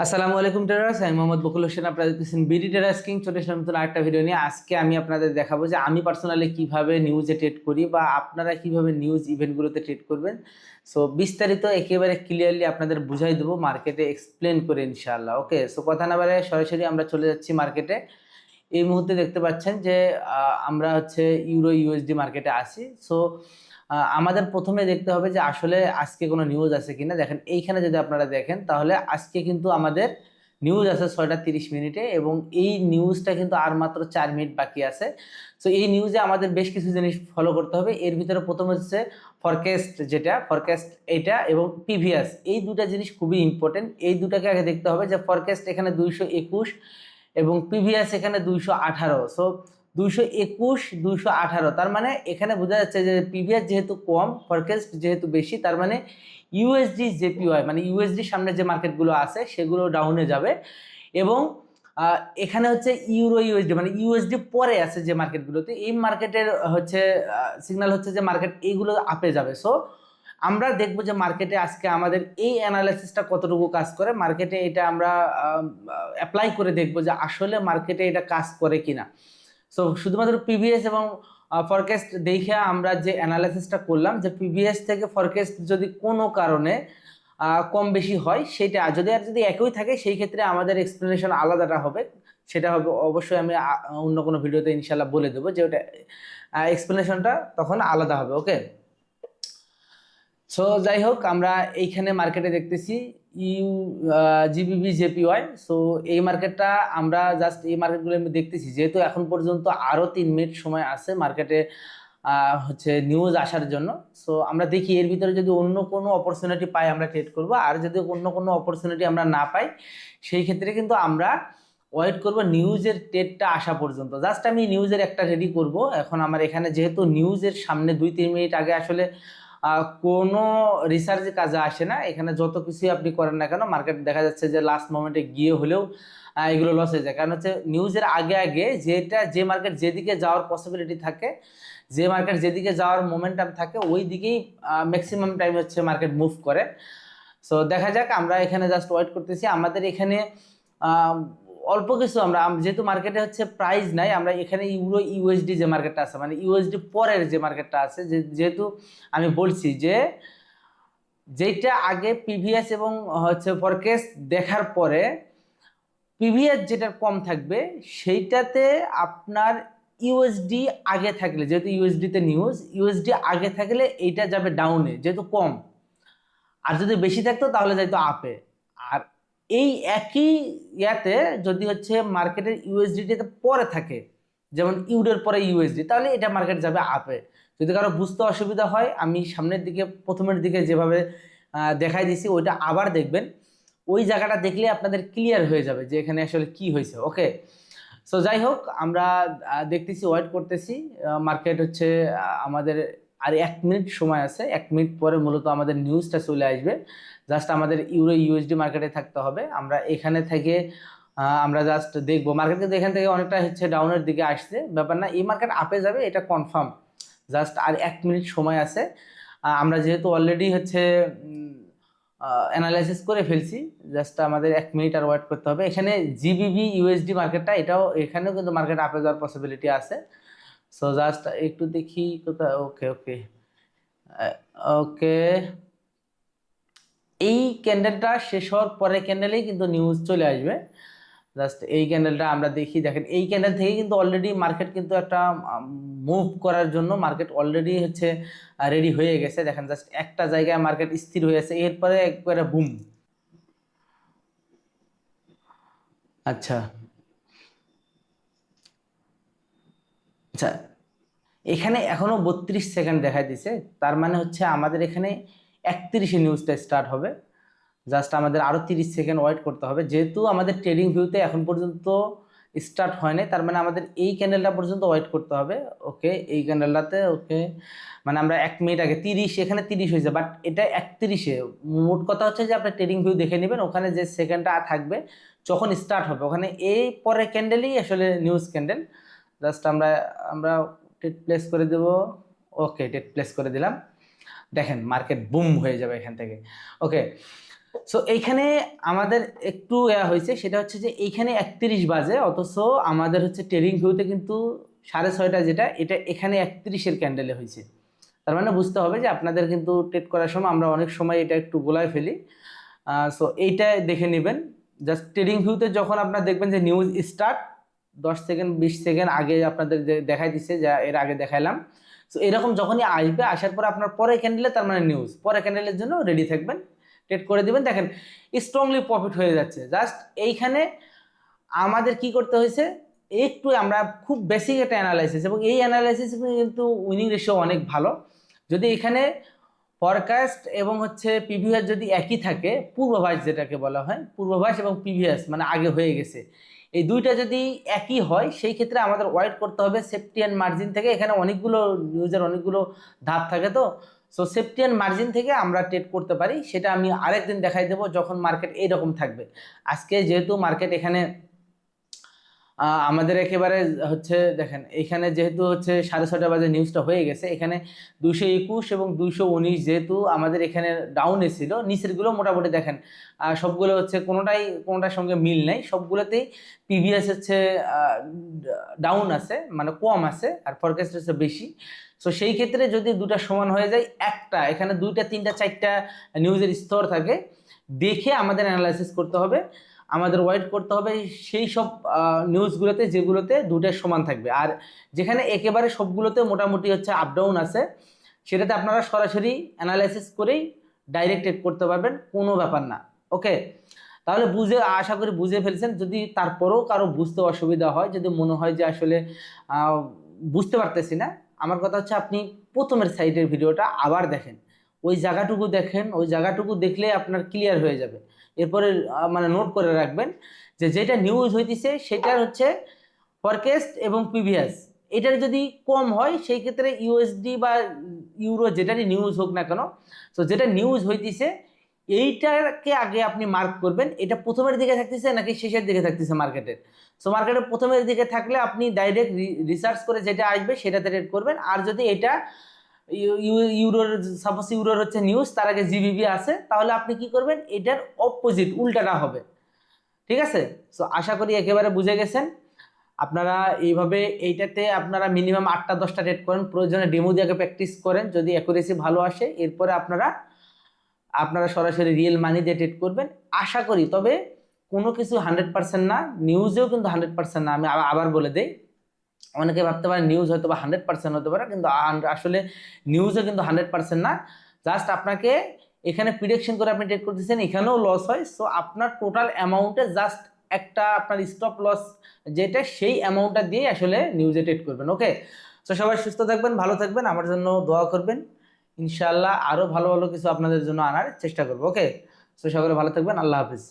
আসসালামু আলাইকুম ট্রেডার্স, আমি মোহাম্মদ বকুল হোসেন। আপনারা দেখতেছেন বিডি ট্রেডার্স কিং। চলে আসলাম নতুন আরেকটা ভিডিও নিয়ে। আজকে আমি আপনাদের দেখাবো যে আমি পার্সোনালি কিভাবে নিউজে ট্রেড করি বা আপনারা কিভাবে নিউজ ইভেন্টগুলোতে ট্রেড করবেন। সো বিস্তারিত একেবারে ক্লিয়ারলি আপনাদের বুঝাই দেবো মার্কেটে এক্সপ্লেন করে, ইনশাআল্লাহ। ওকে, সো কথা না বলে সরাসরি আমরা চলে যাচ্ছি মার্কেটে। এই মুহূর্তে দেখতে পাচ্ছেন যে আমরা হচ্ছে ইউরো ইউএসডি মার্কেটে আছি। সো আমাদের প্রথমে দেখতে হবে যে আসলে আজকে কোনো নিউজ আছে কিনা। দেখেন এইখানে যদি আপনারা দেখেন তাহলে আজকে কিন্তু আমাদের নিউজ আছে 6টা 30 মিনিটে, এবং এই নিউজটা কিন্তু আর মাত্র 4 মিনিট বাকি আছে। সো এই নিউজে আমাদের বেশ কিছু জিনিস ফলো করতে হবে। এর ভিতরে প্রথম হচ্ছে ফরকাস্ট, যেটা ফরকাস্ট এইটা, এবং প্রিভিয়াস, এই দুটা জিনিস খুবই ইম্পর্টেন্ট। এই দুটাকে আগে দেখতে হবে যে ফরকাস্ট এখানে 221 এবং প্রিভিয়াস এখানে 218। সো 221 218, তার মানে এখানে বোঝা যাচ্ছে যে প্রিভিয়াস যেহেতু কম, ফরকাস্ট যেহেতু বেশি, তার মানে ইউএসডি জেপিওয়াই মানে ইউএসডির সামনে যে মার্কেটগুলো আছে সেগুলো ডাউনে যাবে। এবং এখানে হচ্ছে ইউরো ইউএসডি মানে ইউএসডি পরে আছে যে মার্কেটগুলোতে, এই মার্কেটের হচ্ছে সিগন্যাল হচ্ছে যে মার্কেট এইগুলো আপে যাবে। সো আমরা দেখবো যে মার্কেটে আজকে আমাদের এই অ্যানালাইসিসটা কতটুকু কাজ করে। মার্কেটে এটা আমরা অ্যাপ্লাই করে দেখবো যে আসলে মার্কেটে এটা কাজ করে কিনা। সো শুধুমাত্র প্রিভিয়াস এবং ফরকাস্ট দেখে আমরা যে অ্যানালাইসিসটা করলাম, যে প্রিভিয়াস থেকে ফরকাস্ট যদি কোনো কারণে কম বেশি হয়, সেটা যদি একই থাকে, সেই ক্ষেত্রে আমাদের এক্সপ্লেনেশন আলাদাটা হবে। সেটা হবে অবশ্যই, আমি অন্য কোনো ভিডিওতে ইনশাল্লাহ বলে দেবো যে ওটা এক্সপ্লেনেশনটা তখন আলাদা হবে। ওকে, সো যাই হোক, আমরা এইখানে মার্কেটে দেখতেছি ইউ জিবিবি জেপিওয়াই। সো এই মার্কেটটা আমরা জাস্ট এই মার্কেটগুলো আমি দেখতেছি, যেহেতু এখন পর্যন্ত আরও 3 মিনিট সময় আছে মার্কেটে হচ্ছে নিউজ আসার জন্য। সো আমরা দেখি এর ভিতরে যদি অন্য কোনো অপরচুনিটি পাই আমরা ট্রেড করব, আর যদি অন্য কোনো অপরচুনিটি আমরা না পাই, সেই ক্ষেত্রে কিন্তু আমরা ওয়েট করব নিউজের ট্রেডটা আসা পর্যন্ত। জাস্ট আমি নিউজের একটা রেডি করব এখন। আমার এখানে যেহেতু নিউজের সামনে 2-3 মিনিট আগে আসলে কোনো রিসার্চে কাজে আসে না। এখানে যত কিছুই আপনি করেন না কেন, মার্কেট দেখা যাচ্ছে যে লাস্ট মোমেন্টে গিয়ে হলেও এগুলো লস হয়ে যায়। কারণ হচ্ছে নিউজের আগে আগে যে মার্কেট যেদিকে যাওয়ার পসিবিলিটি থাকে, যে মার্কেট যেদিকে যাওয়ার মোমেন্টাম থাকে, ওই দিকেই ম্যাক্সিমাম টাইম হচ্ছে মার্কেট মুভ করে। সো দেখা যাক, আমরা এখানে জাস্ট ওয়েট করতেছি। আমাদের এখানে অল্প কিছু আমরা যেহেতু মার্কেটে হচ্ছে প্রাইস নাই, আমরা এখানে ইউরো ইউএসডি যে মার্কেটটা আছে মানে ইউএসডি পরের যে মার্কেটটা আছে, যেহেতু আমি বলছি যে যেটা আগে প্রিভিয়াস এবং হচ্ছে ফরকাস্ট দেখার পরে প্রিভিয়াস যেটা কম থাকবে, সেইটাতে আপনার ইউএসডি আগে থাকলে, যেহেতু ইউএসডিতে নিউজ, ইউএসডি আগে থাকলে এইটা যাবে ডাউনে যেহেতু কম, আর যদি বেশি থাকতো তাহলে যাইতো আপে। আর এই একই ইয়াতে যদি হচ্ছে মার্কেটের ইউএসডিতে পরে থাকে, যেমন ইউরোর পরে ইউএসডি, তাহলে এটা মার্কেট যাবে আপে। যদি কারো বুঝতে অসুবিধা হয়, আমি সামনের দিকে প্রথমের দিকে যেভাবে দেখাই দিছি ওইটা আবার দেখবেন। ওই জায়গাটা দেখলে আপনাদের ক্লিয়ার হয়ে যাবে যে এখানে আসলে কি হয়েছে। ওকে, সো যাই হোক, আমরা দেখতেছি, ওয়েট করতেছি। মার্কেট হচ্ছে আমাদের আর 1 মিনিট সময় আছে। 1 মিনিট পরে মূলত আমাদের নিউজটা চলে আসবে। জাস্ট আমাদের ইউরো ইউএসডি মার্কেটে থাকতে হবে। আমরা এখানে থেকে আমরা জাস্ট দেখবো। মার্কেট কিন্তু এখান থেকে অনেকটা হচ্ছে ডাউনের দিকে আসছে, ব্যাপার না, এই মার্কেট আপে যাবে এটা কনফার্ম। জাস্ট আর 1 মিনিট সময় আছে। আমরা যেহেতু অলরেডি হচ্ছে অ্যানালাইসিস করে ফেলছি, জাস্ট আমাদের 1 মিনিট আর ওয়েট করতে হবে। এখানে জিবিবি ইউএসডি মার্কেটটা, এটাও এখানেও কিন্তু মার্কেট আপে যাওয়ার পসিবিলিটি আছে। সো জাস্ট একটু দেখি কোথায়। ওকে ওকে ওকে, এই ক্যান্ডেলটা শেষ হওয়ার পরে ক্যান্ডেলেই কিন্তু নিউজ চলে আসবে। জাস্ট এই ক্যান্ডেলটা আমরা দেখি। দেখেন এই ক্যান্ডেল থেকে কিন্তু অলরেডি মার্কেট কিন্তু একটা মুভ করার জন্য মার্কেট অলরেডি হচ্ছে রেডি হয়ে গেছে। দেখেন জাস্ট একটা জায়গায় মার্কেট স্থির হয়ে আছে, এরপরে একবারে বুম। আচ্ছা আচ্ছা, এখানে এখনো 32 সেকেন্ড দেখা দিছে, তার মানে হচ্ছে আমাদের এখানে 31-এ নিউজটা স্টার্ট হবে। জাস্ট আমাদের আরো 30 সেকেন্ড ওয়েট করতে হবে, যেহেতু আমাদের ট্রেডিং ভিউতে এখন পর্যন্ত স্টার্ট হয় নাই, তার মানে আমাদের এই ক্যান্ডেলটা পর্যন্ত ওয়েট করতে হবে। ওকে, এই ক্যান্ডেলটাতে ওকে, মানে আমরা 1 মিনিট আগে 30, এখানে 30 হয়েছে, বাট এটা 31-এ। মোট কথা হচ্ছে যে আপনি ট্রেডিং ভিউ দেখে নেবেন, ওখানে যে সেকেন্ডটা থাকবে যখন স্টার্ট হবে, ওখানে এই পরে ক্যান্ডেলই আসলে নিউজ ক্যান্ডেল। জাস্ট আমরা আমরা টেট প্লেস করে দেব। ওকে, টেট প্লেস করে দিলাম। দেখেন মার্কেট বুম হয়ে যাবে এখান থেকে। ওকে, সো এইখানে আমাদের একটু হয়েছে, সেটা হচ্ছে যে এইখানে 31 বাজে, অথচ আমাদের হচ্ছে ট্রেডিং ভিউতে কিন্তু 6:30 যেটা, এটা এখানে 31-এর ক্যান্ডেলে হয়েছে। তার মানে বুঝতে হবে যে আপনাদের কিন্তু ট্রেড করার সময় আমরা অনেক সময় এটা একটু গোলায় ফেলি। সো এইটা দেখে নেবেন। জাস্ট ট্রেডিং ভিউতে যখন আপনার দেখবেন যে নিউজ স্টার্ট 10 সেকেন্ড 20 সেকেন্ড আগে আপনাদের দেখাই দিচ্ছে, যা এর আগে দেখাইলাম। সো এরকম যখনই আসবে, আসার পর আপনার পরে ক্যান্ডেলে, তার মানে নিউজ, পরে ক্যান্ডেলের জন্য রেডি থাকবেন, ট্রেড করে দিবেন। দেখেন স্ট্রংলি প্রফিট হয়ে যাচ্ছে। জাস্ট এইখানে আমাদের কি করতে হয়েছে, একটু আমরা খুব বেসিক একটা অ্যানালাইসিস, এবং এই অ্যানালাইসিস কিন্তু উইনিং রেশিও অনেক ভালো। যদি এখানে ফরকাস্ট এবং হচ্ছে প্রিভিয়াস যদি একই থাকে, পূর্বাভাস যেটাকে বলা হয়, পূর্বাভাস এবং প্রিভিয়াস মানে আগে হয়ে গেছে, এই দুইটা যদি একই হয়, সেই ক্ষেত্রে আমাদের ওয়েট করতে হবে সেফটি অ্যান্ড মার্জিন থেকে। এখানে অনেকগুলো নিউজের অনেকগুলো ধাপ থাকে, তো সো সেফটি অ্যান্ড মার্জিন থেকে আমরা ট্রেড করতে পারি। সেটা আমি আরেকদিন দেখাই দেবো যখন মার্কেট এইরকম থাকবে। আজকে যেহেতু মার্কেট এখানে আমাদের একেবারে হচ্ছে, দেখেন এখানে যেহেতু হচ্ছে 6:30 বাজে নিউজটা হয়ে গেছে, এখানে 221 এবং 219 যেহেতু আমাদের এখানে ডাউনে ছিল, নিচেরগুলো মোটামুটি দেখেন সবগুলো হচ্ছে কোনোটার সঙ্গে মিল নেই, সবগুলোতেই প্রিভিয়াস হচ্ছে ডাউন আছে, মানে কম আছে, আর ফরকাস্ট হচ্ছে বেশি। সো সেই ক্ষেত্রে যদি দুটা সমান হয়ে যায়, একটা এখানে 2টা 3টা 4টা নিউজের স্তর থাকে, দেখে আমাদের অ্যানালাইসিস করতে হবে, আমাদের ওয়েট করতে হবে সেই সব নিউজগুলোতে যেগুলোতে দুটোর সমান থাকবে। আর যেখানে একেবারে সবগুলোতে মোটামুটি হচ্ছে আপ ডাউন আছে, সেটাতে আপনারা সরাসরি অ্যানালাইসিস করেই ডাইরেক্ট ট্রেড করতে পারবেন, কোনো ব্যাপার না। ওকে, তাহলে আশা করি বুঝে ফেলছেন। যদি তারপরেও কারো বুঝতে অসুবিধা হয়, যদি মনে হয় যে আসলে বুঝতে পারতেছি না, আমার কথা হচ্ছে আপনি প্রথমের সাইডের ভিডিওটা আবার দেখেন, ওই জায়গাটুকু দেখেন, ওই জায়গাটুকু দেখলে আপনার ক্লিয়ার হয়ে যাবে। এরপরে মানে নোট করে রাখবেন যে যেটা নিউজ হইতেছে সেটার হচ্ছে ফরকাস্ট এবং প্রিভিয়াস, এটার যদি কম হয়, সেই ক্ষেত্রে ইউএসডি বা ইউরো যেটারই নিউজ হোক না কেন, তো যেটা নিউজ হইতেছে এইটাকে আগে আপনি মার্ক করবেন, এটা প্রথমের দিকে থাকতেছে নাকি শেষের দিকে থাকতেছে মার্কেটের। সো মার্কেটের প্রথমের দিকে থাকলে আপনি ডাইরেক্ট রিসার্চ করে যেটা আসবে সেটাতে ট্রেড করবেন। আর যদি এটা ইউরোর, সাপোজ ইউরোর হচ্ছে নিউজ, তার আগে জিবিবি আছে, তাহলে আপনি কি করবেন, এটার অপোজিট উল্টাটা হবে। ঠিক আছে, সো আশা করি একেবারে বুঝে গেছেন। আপনারা এইভাবে এইটাতে আপনারা মিনিমাম 8টা 10টা ট্রেড করেন, প্রয়োজনে ডেমো দিয়ে প্র্যাকটিস করেন, যদি অ্যাকুরেসি ভালো আসে এরপরে আপনারা সরাসরি রিয়েল মানি দিয়ে ট্রেড করবেন আশা করি। তবে কোনো কিছু 100% না, নিউজেও কিন্তু 100% না। আমি আবার বলে দেই, অনেকে ভাবতে পারে নিউজ হয়তো বা 100% হতে পারে, কিন্তু আসলে নিউজও কিন্তু 100% না। জাস্ট আপনাকে এখানে প্রিডিকশন করে আপনি ট্রেড করতেছেন, এখানেও লস হয়। সো আপনার টোটাল অ্যামাউন্টে জাস্ট একটা আপনার স্টপ লস যেটা, সেই অ্যামাউন্টটা দিয়ে আসলে নিউজে ট্রেড করবেন। ওকে, সো সবাই সুস্থ থাকবেন, ভালো থাকবেন, আমার জন্য দোয়া করবেন। ইনশাআল্লাহ আরও ভালো ভালো কিছু আপনাদের জন্য আনার চেষ্টা করবো। ওকে, সো সকলে ভালো থাকবেন, আল্লাহ হাফিজ।